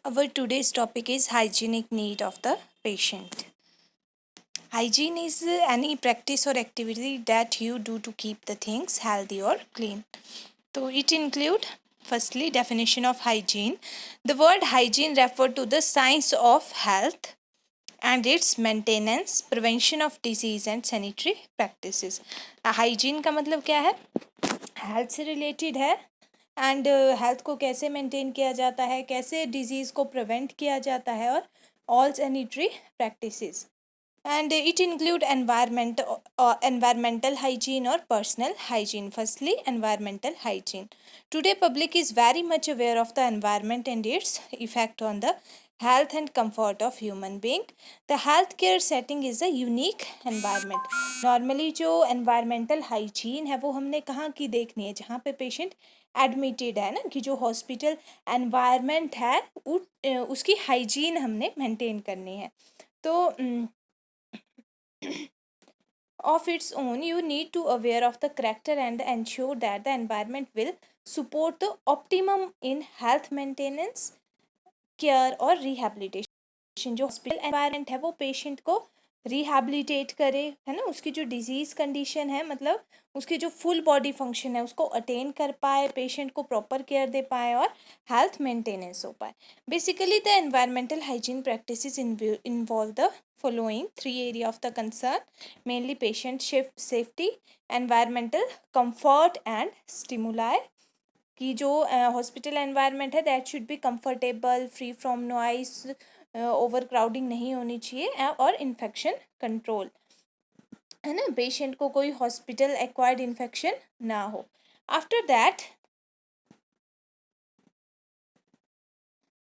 Our today's topic is hygienic need of the patient. Hygiene is any practice or activity that you do to keep the things healthy or clean. So it include firstly definition of hygiene. The word hygiene refer to the science of health and its maintenance, prevention of disease and sanitary practices. Hygiene का मतलब क्या है? Health से related है and health को कैसे maintain किया जाता है, कैसे डिजीज़ को प्रिवेंट किया जाता है और all sanitary practices and it include environmental hygiene or personal hygiene. Firstly, environmental hygiene. Today public is very much aware of the environment and its effect on the health and comfort of human being. The healthcare setting is a unique environment. Normally जो environmental hygiene है वो हमने कहाँ की देखनी है, जहाँ पे पेशेंट एडमिटेड है ना, कि जो हॉस्पिटल एनवायरनमेंट है उसकी हाइजीन हमने मेंटेन करनी है. तो of its own, you need to aware of the character and ensure that the environment will support the optimum in health maintenance, care और रिहैबिलिटेशन. जो हॉस्पिटल एनवायरनमेंट है वो पेशेंट को रिहैबिलिटेट करे, है ना, उसकी जो डिजीज़ कंडीशन है, मतलब उसकी जो फुल बॉडी फंक्शन है उसको अटेन कर पाए, पेशेंट को प्रॉपर केयर दे पाए और हेल्थ मेंटेनेंस हो पाए. Basically the environmental hygiene practices involve the following three area of the concern, mainly patient safety, environmental comfort and stimuli. कि जो हॉस्पिटल एनवायरनमेंट है that should be comfortable, free from noise, over crowding नहीं होनी चाहिए और infection control, है ना, patient को कोई हॉस्पिटल एक्वायर्ड इन्फेक्शन ना हो. After that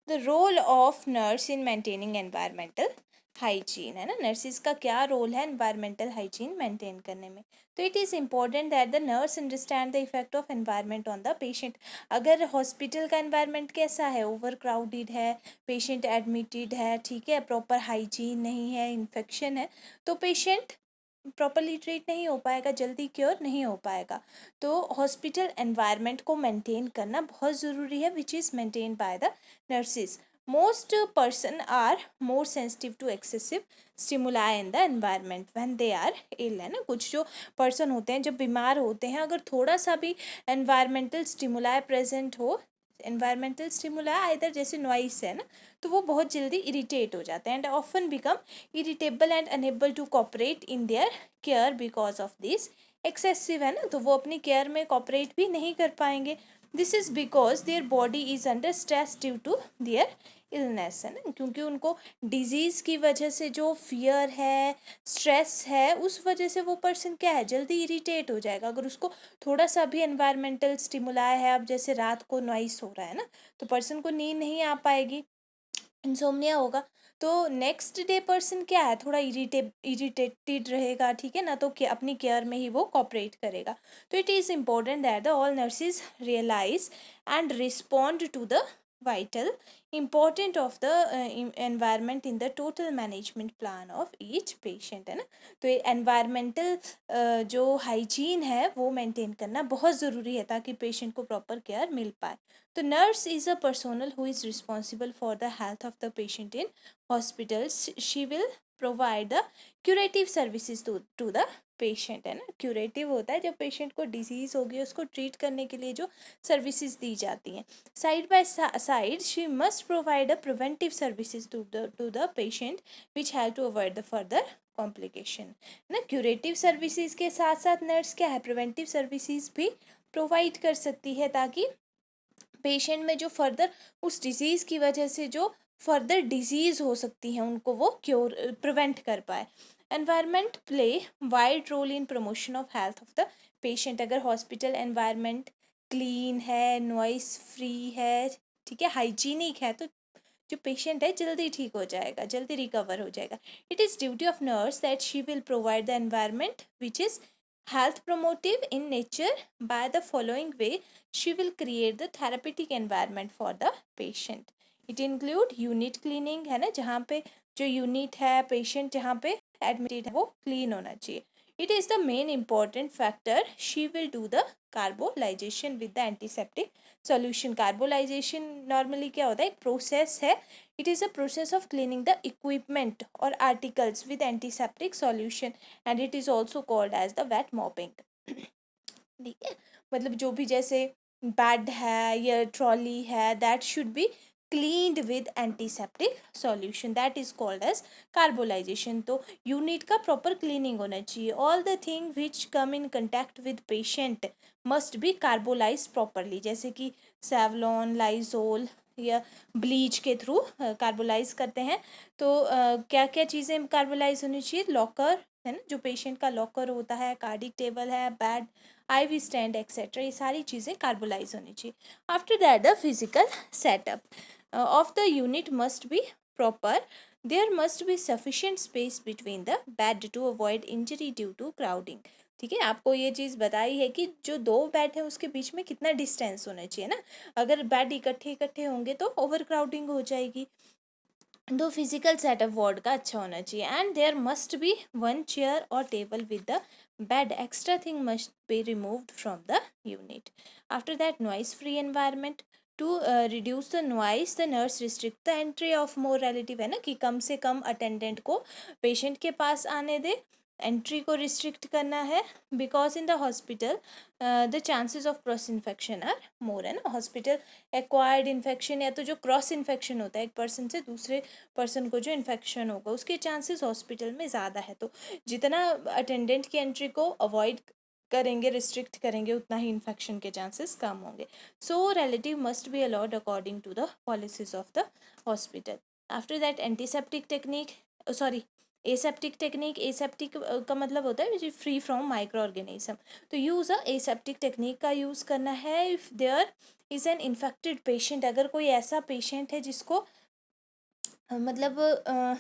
the role of nurse in maintaining environmental hygiene, है ना, नर्सिस का क्या रोल है एनवायरमेंटल हाइजीन मेंटेन करने में. तो it is important that the nurse understand the effect of environment on the patient. अगर हॉस्पिटल का एनवायरनमेंट कैसा है, ओवर क्राउडेड है, पेशेंट एडमिटेड है, ठीक है, प्रॉपर हाइजीन नहीं है, इन्फेक्शन है, तो पेशेंट प्रॉपरली ट्रीट नहीं हो पाएगा, जल्दी क्योर नहीं हो पाएगा. तो हॉस्पिटल एनवायरनमेंट को मेंटेन करना बहुत ज़रूरी है, which is maintain by the nurses. Most person are more sensitive to excessive stimuli in the environment when they are ill, है ना. कुछ जो पर्सन होते हैं जब बीमार होते हैं, अगर थोड़ा सा भी environmental stimuli present हो, environmental stimuli इधर जैसे नॉइस है ना, तो वो बहुत जल्दी इरिटेट हो जाते हैं and often become irritable and unable to cooperate in their care because of this excessive, है ना, तो वो अपनी केयर में कॉपरेट भी नहीं कर पाएंगे. This is because their body is under stress due to their illness, है ना, क्योंकि उनको डिजीज़ की वजह से जो फियर है, स्ट्रेस है, उस वजह से वो पर्सन क्या है, जल्दी इरिटेट हो जाएगा. अगर उसको थोड़ा सा भी एनवायरमेंटल स्टिमुलाई है, अब जैसे रात को नॉइस हो रहा है ना, तो पर्सन को नींद नहीं आ पाएगी, इंसोम्निया होगा. तो नेक्स्ट डे पर्सन क्या है, थोड़ा इरिटेटेड रहेगा, ठीक है ना, तो अपनी केयर में ही वो कॉपरेट करेगा. तो it is important that the all nurses realise and respond to the vital important of the environment in the total management plan of each patient, है ना. तो एनवायरमेंटल जो हाइजीन है वो मेंटेन करना बहुत ज़रूरी है ताकि पेशेंट को प्रॉपर केयर मिल पाए. The nurse is a personnel who is responsible for the health of the patient in hospitals. She will provide the curative services to the patient, है ना. क्यूरेटिव होता है जब पेशेंट को डिजीज़ होगी उसको ट्रीट करने के लिए जो सर्विसेज दी जाती हैं. Side by side she must provide a preventive services to the patient which help to avoid the further complication, ना. क्यूरेटिव सर्विसेज के साथ साथ नर्स क्या है, प्रिवेंटिव सर्विसेज भी प्रोवाइड कर सकती है ताकि पेशेंट में जो फर्दर उस डिजीज़ की वजह से जो फर्दर डिजीज़ हो सकती हैं उनको वो क्योर प्रिवेंट कर पाए. Environment play wide role in promotion of health of the patient. अगर हॉस्पिटल एनवायरनमेंट क्लीन है, नॉइस फ्री है, ठीक है, हाइजीनिक है, तो जो पेशेंट है जल्दी ठीक हो जाएगा, जल्दी रिकवर हो जाएगा. It is duty of nurse that she will provide the environment which is health promotive in nature. By the following way she will create the therapeutic environment for the patient. It include unit cleaning, है ना, जहाँ पे जो unit है, patient जहाँ पे admitted है वो क्लीन होना चाहिए. It is the main important factor. She will do the carbolization with the antiseptic solution. Carbolization normally क्या होता है, एक प्रोसेस है. It is a process of cleaning the equipment और articles with antiseptic solution and it is also called as the wet mopping. ठीक है, मतलब जो भी जैसे बेड है या ट्रॉली है, that should be cleaned with antiseptic solution, that is called as carbolization. तो यूनिट का प्रॉपर क्लीनिंग होना चाहिए. All the thing which come in contact with patient must be carbolize properly, जैसे कि सेवलॉन, लाइजोल या ब्लीच के through कार्बोलाइज करते हैं. तो क्या क्या चीज़ें कार्बोलाइज होनी चाहिए, लॉकर है ना, जो पेशेंट का लॉकर होता है, कार्डिक टेबल है, बेड, IV स्टैंड एक्सेट्रा, ये सारी चीज़ें कार्बोलाइज होनी चाहिए. After that the physical setup of the unit must be proper. There must be sufficient space between the bed to avoid injury due to crowding. ठीक है, आपको ये चीज़ बताई है कि जो दो बेड है उसके बीच में कितना डिस्टेंस होना चाहिए ना. अगर बेड इकट्ठे इकट्ठे होंगे तो ओवर क्राउडिंग हो जाएगी. दो फिजिकल सेटअप वार्ड का अच्छा होना चाहिए. And there must be one chair और table with the bed. Extra thing must be removed from the unit. After that noise free environment. To reduce the noise the nurse restrict the entry of more relative, है ना, कि कम से कम attendant को patient के पास आने दे, entry को restrict करना है. Because in the hospital the chances of cross infection are more, है ना. हॉस्पिटल एक्वायर्ड इन्फेक्शन या तो जो क्रॉस इन्फेक्शन होता है, एक पर्सन से दूसरे पर्सन को जो इन्फेक्शन होगा, उसके चांसेस हॉस्पिटल में ज़्यादा है. तो जितना अटेंडेंट की एंट्री को अवॉइड करेंगे, रिस्ट्रिक्ट करेंगे, उतना ही इन्फेक्शन के चांसेस कम होंगे. So relative must be allowed according to the policies of the hospital. After that antiseptic technique, sorry aseptic technique. Aseptic का मतलब होता है फ्री फ्रॉम माइक्रो ऑर्गेनिज्म. तो यूज़ एसेप्टिक टेक्निक का यूज़ करना है if there is an infected patient. अगर कोई ऐसा पेशेंट है जिसको मतलब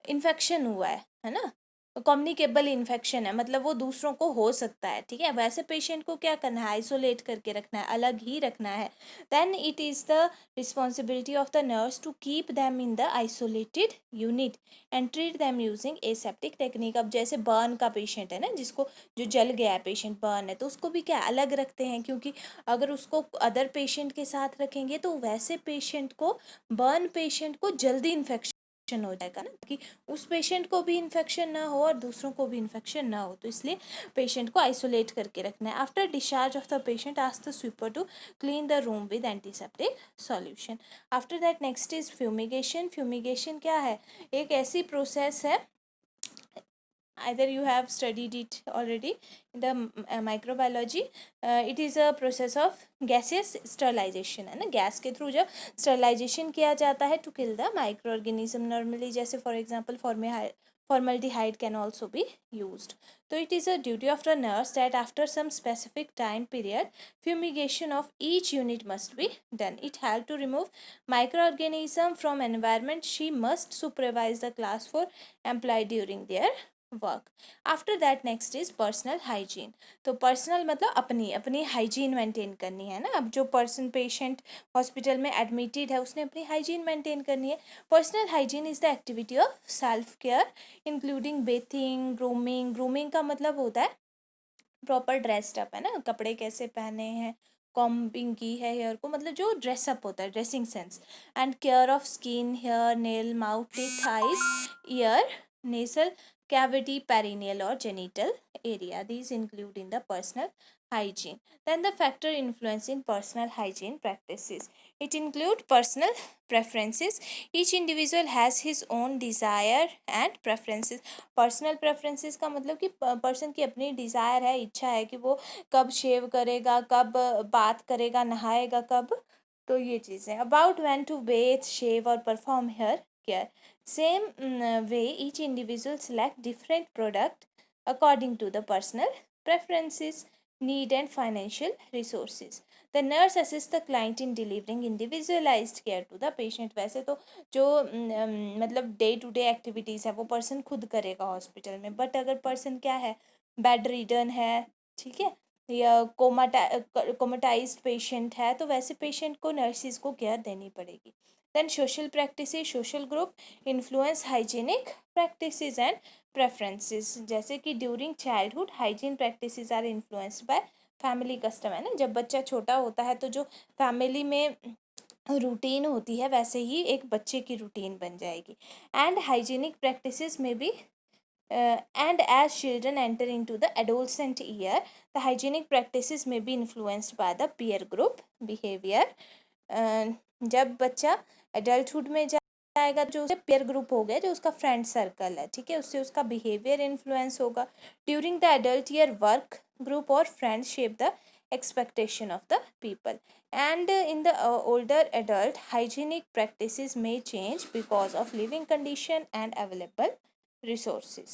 इन्फेक्शन हुआ है ना, कम्युनिकेबल इन्फेक्शन है, मतलब वो दूसरों को हो सकता है. ठीक है, वैसे पेशेंट को क्या करना है, आइसोलेट करके रखना है, अलग ही रखना है. Then it is the responsibility of the nurse to keep them in the isolated unit and treat them using aseptic technique. अब जैसे बर्न का पेशेंट है ना, जिसको जो जल गया है, पेशेंट बर्न है, तो उसको भी क्या अलग रखते हैं, क्योंकि अगर उसको अदर पेशेंट के साथ रखेंगे तो वैसे पेशेंट को, बर्न पेशेंट को जल्दी इन्फेक्शन हो जाएगा ना, कि उस पेशेंट को भी इन्फेक्शन ना हो और दूसरों को भी इन्फेक्शन ना हो. तो इसलिए पेशेंट को आइसोलेट करके रखना है. After discharge of the patient ask the sweeper to clean the room with antiseptic solution. After that next is fumigation. Fumigation क्या है, एक ऐसी प्रोसेस है, either you have studied it already in the microbiology. It is a process of gaseous sterilization, है ना. Gas के through जब sterilization किया जाता है to kill the microorganism. Normally जैसे for example formaldehyde can also be used. So it is a duty of the nurse that after some specific time period fumigation of each unit must be done. It helps to remove microorganism from environment. She must supervise the class 4 employee during their work. After that next is personal hygiene. तो personal मतलब अपनी अपनी hygiene maintain करनी है ना. अब जो person patient hospital में एडमिटेड है, उसने अपनी हाइजीन मेंटेन करनी है. Personal hygiene is the activity of self care including bathing, grooming. Grooming का मतलब होता है प्रॉपर ड्रेस्ड अप, है ना, कपड़े कैसे पहने हैं, कॉम्बिंग की है हेयर को, मतलब जो ड्रेसअप होता है, dressing sense. And care of skin, hair, nail, mouth, teeth, eyes, ear, nasal cavity, perineal or genital area. These include in the personal hygiene. Then the factor influencing personal hygiene practices. It include personal preferences. Each individual has his own desire and preferences. Personal preferences का मतलब कि person की अपनी desire है, इच्छा है कि वो कब शेव करेगा, कब बात करेगा, नहाएगा कब. तो ये चीज़ें. About when to bathe, shave और perform hair care. Same way, each individual select different product according to the personal preferences, need and financial resources. The nurse assists the client in delivering individualized care to the patient. वैसे तो जो मतलब day to day activities है वो person खुद करेगा hospital में, but अगर पर्सन क्या है, बेड रीडन है, ठीक है, या कोमाटाइज्ड पेशेंट है, तो वैसे पेशेंट को नर्सिस को केयर देनी पड़ेगी। Then social practices, social group influence hygienic practices and preferences. जैसे कि during childhood hygiene practices are influenced by family custom, है ना। जब बच्चा छोटा होता है तो जो फैमिली में रूटीन होती है वैसे ही एक बच्चे की रूटीन बन जाएगी। एंड हाइजीनिक प्रैक्टिसेस में भी and as children enter into the adolescent year, the hygienic practices may be influenced by the peer group behavior. जब बच्चा एडल्टहुड में जाएगा, जो उसके पेयर ग्रुप हो गया, जो उसका फ्रेंड सर्कल है, ठीक है, उससे उसका बिहेवियर इन्फ्लुएंस होगा। During the adult year work group और friends shape the expectation of the people, and in the older adult hygienic practices may change because of living condition and available resources.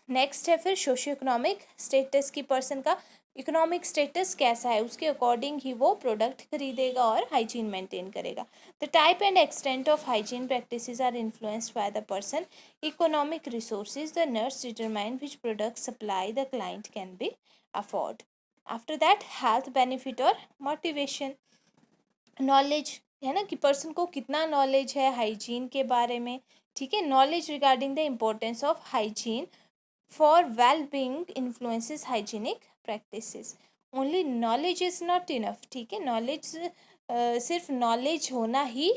Next है फिर socio economic status की, person का economic status कैसा है उसके according ही वो product खरीदेगा और हाइजीन मेंटेन करेगा। The type and extent of hygiene practices are influenced by the person economic resources. The nurse determine which product supply the client can be afford. After that health benefit और motivation, knowledge, है ना, कि person को कितना knowledge है hygiene के बारे में, ठीक है। Knowledge regarding the importance of hygiene for well being influences hygienic practices. Only knowledge is not enough, ठीक है। नॉलेज सिर्फ नॉलेज होना ही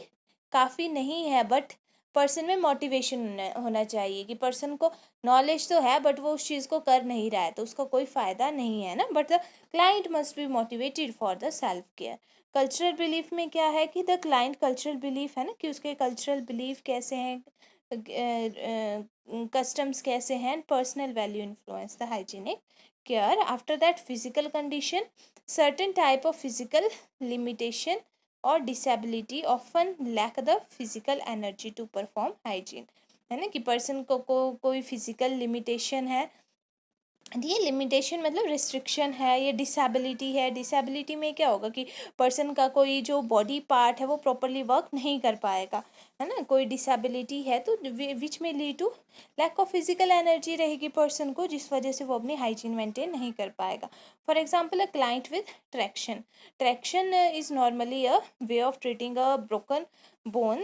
काफ़ी नहीं है, बट पर्सन में मोटिवेशन होना चाहिए कि पर्सन को नॉलेज तो है बट वो उस चीज़ को कर नहीं रहा है तो उसका कोई फ़ायदा नहीं है ना। But the client must be motivated for the self care. Cultural belief में क्या है कि द क्लाइंट कल्चरल बिलीफ, है ना, कि उसके कल्चरल बिलीफ कैसे हैं, कस्टम्स कैसे हैं, personal value influence the hygienic care. After that physical condition, certain type of physical limitation और disability often lack the physical energy to perform hygiene, है ना, कि पर्सन को कोई फिजिकल लिमिटेशन है। ये लिमिटेशन मतलब रिस्ट्रिक्शन है, ये डिसेबिलिटी है। डिसेबिलिटी में क्या होगा कि पर्सन का कोई जो बॉडी पार्ट है वो प्रॉपरली वर्क नहीं कर पाएगा, है ना, कोई डिसेबिलिटी है तो विच में lead to lack of physical energy रहेगी पर्सन को, जिस वजह से वो अपनी हाइजीन मेंटेन नहीं कर पाएगा। For example a client with traction, traction is normally a way of treating a broken bone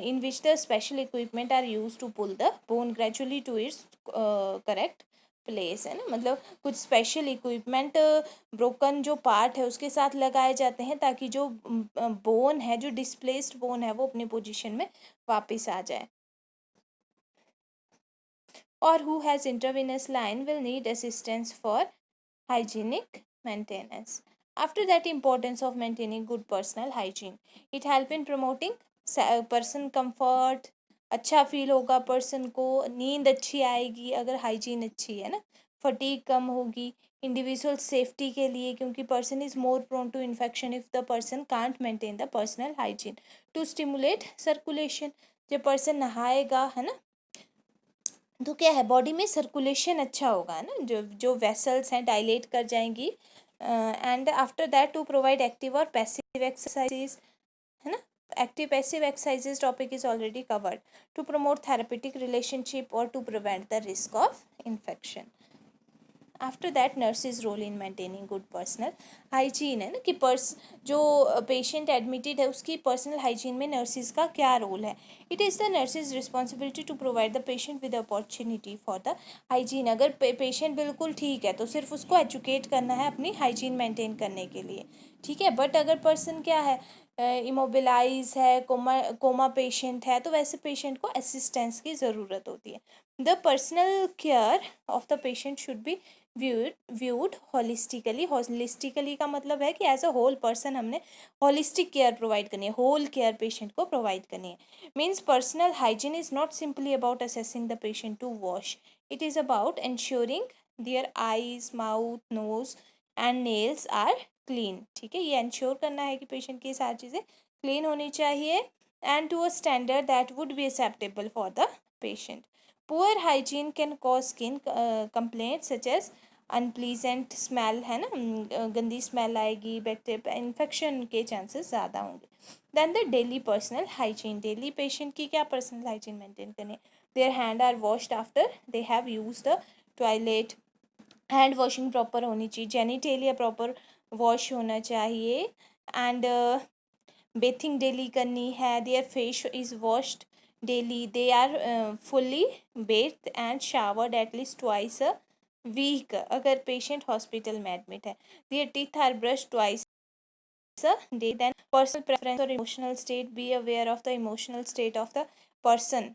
in which the special equipment are used to pull the bone gradually to its correct place, है ना। मतलब कुछ special equipment broken जो part है उसके साथ लगाए जाते हैं ताकि जो बोन है, जो डिस्प्लेस्ड बोन है, वो अपने पोजीशन में वापस आ जाए। और who has intravenous line will need assistance for hygienic maintenance. After that, importance of maintaining good personal hygiene. It help in promoting person comfort. अच्छा फील होगा पर्सन को, नींद अच्छी आएगी अगर हाइजीन अच्छी है ना, फटीग कम होगी, इंडिविजुअल सेफ्टी के लिए, क्योंकि person is more prone to infection if the person can't maintain the personal hygiene. To stimulate circulation, जब पर्सन नहाएगा, है ना, तो क्या है, बॉडी में सर्कुलेशन अच्छा होगा, है ना, जो जो वेसल्स हैं डायलेट कर जाएंगी। And after that to provide active और पैसिव एक्सरसाइजेज, है ना, active passive exercises topic is already covered. To promote therapeutic relationship और to prevent the risk of infection. After that nurse's role in maintaining good personal hygiene, है ना, कि जो patient admitted है उसकी पर्सनल हाइजीन में नर्सिस का क्या रोल है। It is the nurse's responsibility to provide the patient with opportunity for the hygiene. अगर पेशेंट बिल्कुल ठीक है तो सिर्फ उसको एजुकेट करना है अपनी हाइजीन मेंटेन करने के लिए, ठीक है। बट अगर पर्सन क्या है, इमोबिलाइज है, कोमा पेशेंट है, तो वैसे पेशेंट को असिस्टेंस की ज़रूरत होती है। The personal care of the patient should be viewed holistically. Holistically का मतलब है कि एज अ होल पर्सन हमने होलिस्टिक केयर प्रोवाइड करनी है, होल केयर पेशेंट को प्रोवाइड करनी है। Means personal hygiene is not simply about assessing the patient to wash, it is about ensuring their eyes, mouth, nose and nails are clean, ठीक है। ये ensure करना है कि पेशेंट की सारी चीज़ें क्लीन होनी चाहिए and to a standard that would be acceptable for the patient. Poor hygiene can cause skin complaint such as unpleasant smell, है ना, गंदी स्मेल आएगी, बैक्टीरिया इन्फेक्शन के चांसेस ज़्यादा होंगे। Then the daily personal hygiene, daily patient की क्या personal hygiene maintain करनी है। Their hand are washed after they have use the toilet, hand washing proper होनी चाहिए, जेनिटेलिया प्रॉपर वॉश होना चाहिए, एंड बेथिंग डेली करनी है, their face is washed daily, they are fully bathe and showered at least twice a week अगर patient hospital में admit है, their teeth are brush twice a day. Then personal preference or emotional state, be aware of the emotional state of the person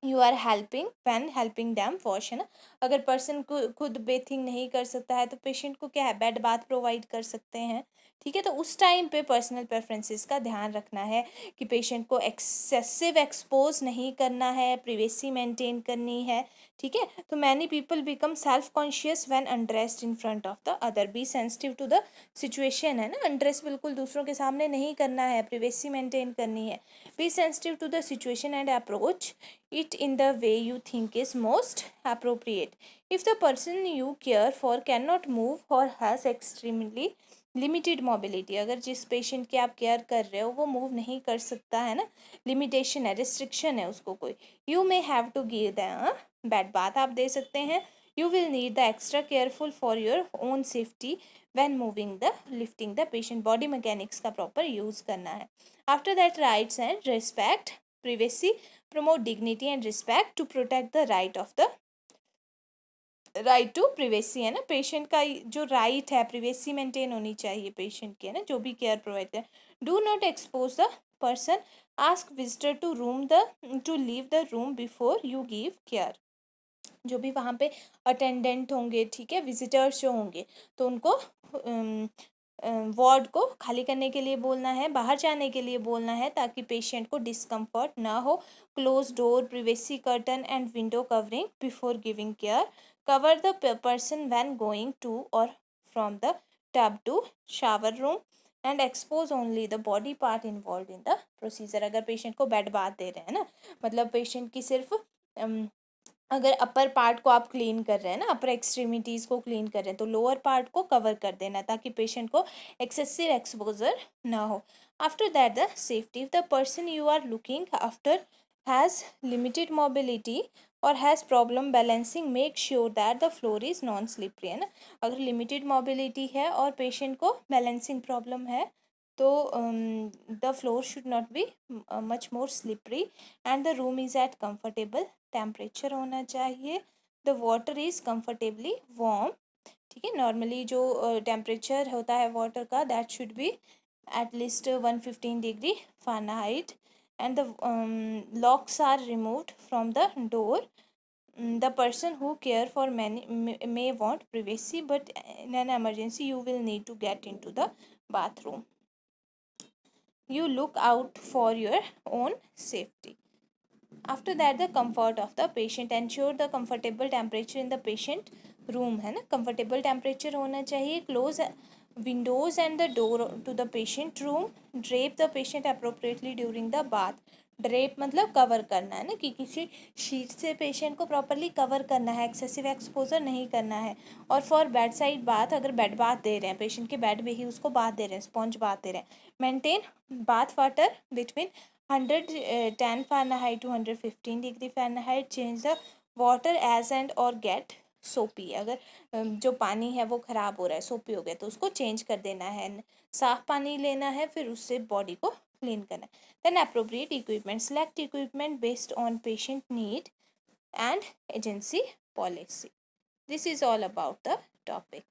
you are helping when helping them wash, है ना। अगर person को खुद bathing नहीं कर सकता है तो पेशेंट को क्या है, बेड बाथ प्रोवाइड कर सकते हैं, ठीक है। तो उस टाइम पे पर्सनल प्रेफरेंसेस का ध्यान रखना है कि पेशेंट को एक्सेसिव एक्सपोज नहीं करना है, प्रिवेसी मेंटेन करनी है, ठीक है। तो many people become self conscious when undressed in front of the other, be sensitive to the situation, है ना। अनड्रेस बिल्कुल दूसरों के सामने नहीं करना है, प्रिवेसी मेंटेन करनी है। Be sensitive to the situation and approach it in the way you think is most appropriate. If the person you care for cannot move or has extremely limited mobility, अगर जिस patient की आप care कर रहे हो वो move नहीं कर सकता है ना, लिमिटेशन है, रिस्ट्रिक्शन है उसको कोई, you may have to give the bed bath आप दे सकते हैं। You will need the extra careful for your own safety when moving the lifting the patient, body mechanics का प्रॉपर यूज करना है। After that rights and respect privacy, promote dignity and respect to protect the right of the right to privacy, है ना। Patient का जो right है, privacy maintain होनी चाहिए पेशेंट की, है ना, जो भी केयर प्रोवाइड करे। Do not expose the person, ask visitor to leave the room before you give care, जो भी वहाँ पे अटेंडेंट होंगे, ठीक है, विजिटर्स जो होंगे तो उनको वार्ड को खाली करने के लिए बोलना है, बाहर जाने के लिए बोलना है ताकि पेशेंट को डिस्कम्फर्ट ना हो। Close door, privacy curtain and window covering before giving care, cover the person when going to और from the tub to shower room and expose only the body part involve in the procedure. अगर patient को bed bath दे रहे हैं ना, मतलब patient की सिर्फ अगर अपर पार्ट को आप क्लीन कर रहे हैं ना, अपर एक्सट्रीमिटीज़ को क्लीन कर रहे हैं तो लोअर पार्ट को कवर कर देना ताकि पेशेंट को एक्सेसिव एक्सपोजर ना हो। After that the safety, the person you are looking after has limited mobility और has problem balancing, make sure that the floor is non slippery, है ना। अगर लिमिटेड मोबिलिटी है और पेशेंट को बैलेंसिंग प्रॉब्लम है तो the floor should not be much more slippery and the room is at comfortable temperature होना चाहिए, the water is comfortably warm, ठीक है। नॉर्मली जो टेम्परेचर होता है वाटर का that should be at least 115 degree fahrenheit and the locks are removed from the door, the person who care for many may want privacy but in an emergency you will need to get into the bathroom. You look out for your own safety. After that the comfort of the patient, ensure the comfortable temperature in the patient room, है ना, comfortable temperature होना चाहिए। close windows and the door to the patient room, drape the patient appropriately during the bath, drape मतलब cover करना, है ना, कि किसी शीट से पेशेंट को प्रॉपरली कवर करना है, एक्सेसिव एक्सपोजर नहीं करना है। और फॉर बेड साइड बाथ, अगर बेड बाथ दे रहे हैं पेशेंट के बेड में ही उसको बाथ दे रहे हैं, स्पॉन्ज बाथ दे रहे हैं, maintain bath water between 110 Fahrenheit to 115 degree Fahrenheit, change the water as and और गेट सोपी, अगर जो पानी है वो ख़राब हो रहा है, सोपी हो गया तो उसको चेंज कर देना है, साफ़ पानी लेना है, फिर उससे बॉडी को क्लीन करना है। Then appropriate equipment, select equipment based on patient need and agency policy. This is all about the topic.